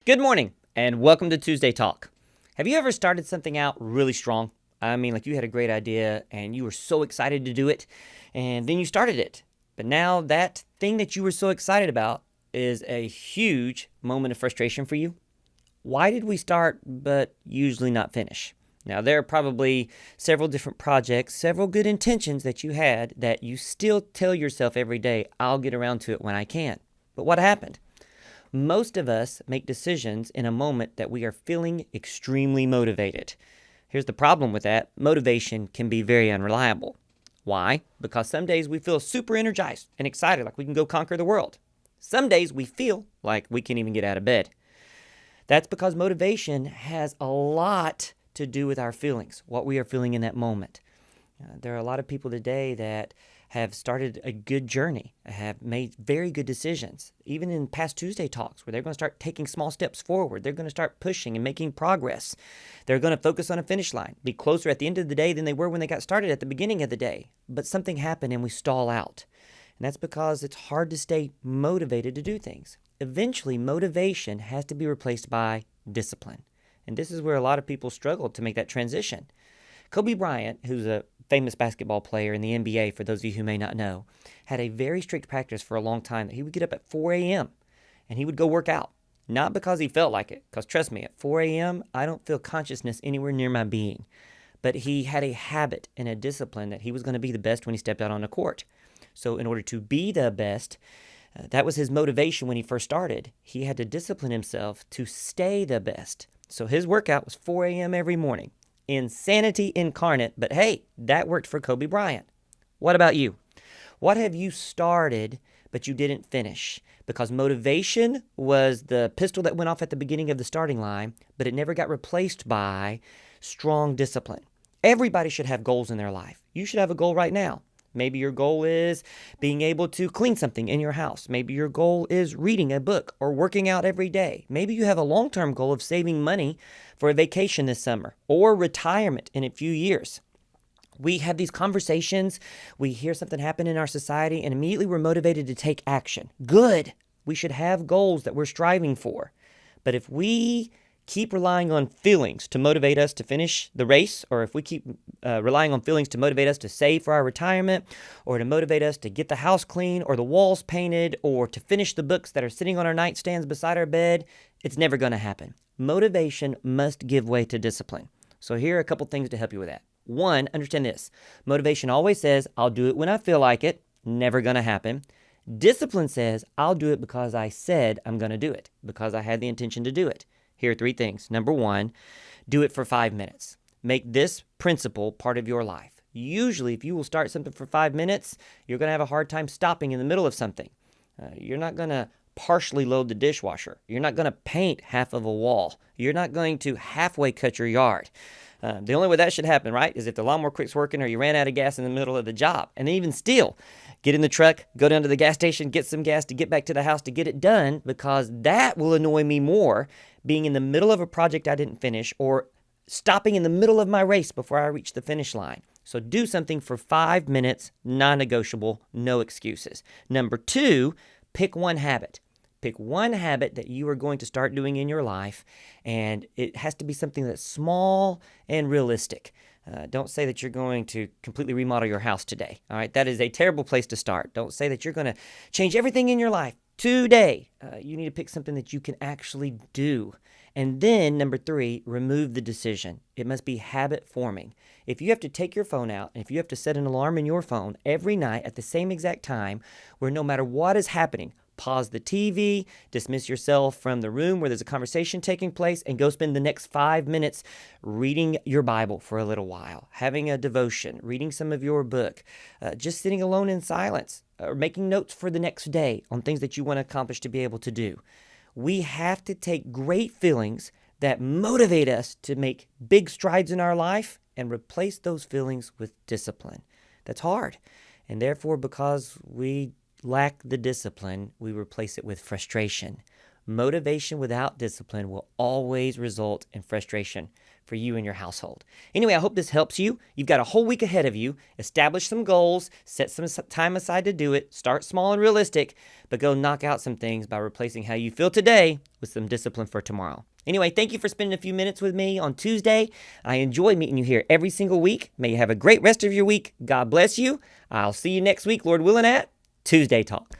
Good morning and welcome to Tuesday Talk. Have you ever started something out really strong? I mean, like you had a great idea and you were so excited to do it, and then you started it. But now that thing that you were so excited about is a huge moment of frustration for you. Why did we start but usually not finish? Now, there are probably several different projects, several good intentions that you had that you still tell yourself every day, I'll get around to it when I can. But what happened? Most of us make decisions in a moment that we are feeling extremely motivated. Here's the problem with that: motivation can be very unreliable. Why? Because some days we feel super energized and excited, like we can go conquer the world. Some days we feel like we can't even get out of bed. That's because motivation has a lot to do with our feelings, what we are feeling in that moment. There are a lot of people today that have started a good journey, have made very good decisions, even in past Tuesday talks where they're going to start taking small steps forward. They're going to start pushing and making progress. They're going to focus on a finish line, be closer at the end of the day than they were when they got started at the beginning of the day. But something happened and we stall out. And that's because it's hard to stay motivated to do things. Eventually, motivation has to be replaced by discipline. And this is where a lot of people struggle to make that transition. Kobe Bryant, who's a famous basketball player in the NBA, for those of you who may not know, had a very strict practice for a long time that he would get up at 4 a.m. and he would go work out. Not because he felt like it, because trust me, at 4 a.m., I don't feel consciousness anywhere near my being. But he had a habit and a discipline that he was going to be the best when he stepped out on the court. So in order to be the best, that was his motivation when he first started. He had to discipline himself to stay the best. So his workout was 4 a.m. every morning. Insanity incarnate, but hey, that worked for Kobe Bryant. What about you? What have you started but you didn't finish? Because motivation was the pistol that went off at the beginning of the starting line, but it never got replaced by strong discipline. Everybody should have goals in their life. You should have a goal right now. Maybe your goal is being able to clean something in your house. Maybe your goal is reading a book or working out every day. Maybe you have a long-term goal of saving money for a vacation this summer or retirement in a few years. We have these conversations, we hear something happen in our society, and immediately we're motivated to take action. Good. We should have goals that we're striving for. But if we keep relying on feelings to motivate us to finish the race, or if we keep relying on feelings to motivate us to save for our retirement, or to motivate us to get the house clean, or the walls painted, or to finish the books that are sitting on our nightstands beside our bed, it's never going to happen. Motivation must give way to discipline. So here are a couple things to help you with that. One, understand this. Motivation always says, I'll do it when I feel like it. Never going to happen. Discipline says, I'll do it because I said I'm going to do it, because I had the intention to do it. Here are three things. Number one, do it for 5 minutes. Make this principle part of your life. Usually, if you will start something for 5 minutes, you're going to have a hard time stopping in the middle of something. You're not going to partially load the dishwasher. You're not going to paint half of a wall. You're not going to halfway cut your yard. The only way that should happen, right, is if the lawnmower quits working or you ran out of gas in the middle of the job. And even still, get in the truck, go down to the gas station, get some gas to get back to the house to get it done, because that will annoy me more, being in the middle of a project I didn't finish or stopping in the middle of my race before I reach the finish line. So do something for 5 minutes, non-negotiable, no excuses. Number two, pick one habit. Pick one habit that you are going to start doing in your life, and it has to be something that's small and realistic. Don't say that you're going to completely remodel your house today. All right, that is a terrible place to start. Don't say that you're going to change everything in your life today. You need to pick something that you can actually do. And then, number three, remove the decision. It must be habit forming. If you have to take your phone out, and if you have to set an alarm in your phone every night at the same exact time, where no matter what is happening, pause the TV, dismiss yourself from the room where there's a conversation taking place, and go spend the next 5 minutes reading your Bible for a little while, having a devotion, reading some of your book, just sitting alone in silence, or making notes for the next day on things that you want to accomplish to be able to do. We have to take great feelings that motivate us to make big strides in our life and replace those feelings with discipline. That's hard. And therefore, because we lack the discipline, we replace it with frustration. motivation without discipline will always result in frustration for you and your household. Anyway, I hope this helps you. You've got a whole week ahead of you. Establish some goals, set some time aside to do it. Start small and realistic, but go knock out some things by replacing how you feel today with some discipline for tomorrow. Anyway, thank you for spending a few minutes with me on Tuesday. I enjoy meeting you here every single week. May you have a great rest of your week. God bless you. I'll see you next week, Lord willing, at Tuesday Talk.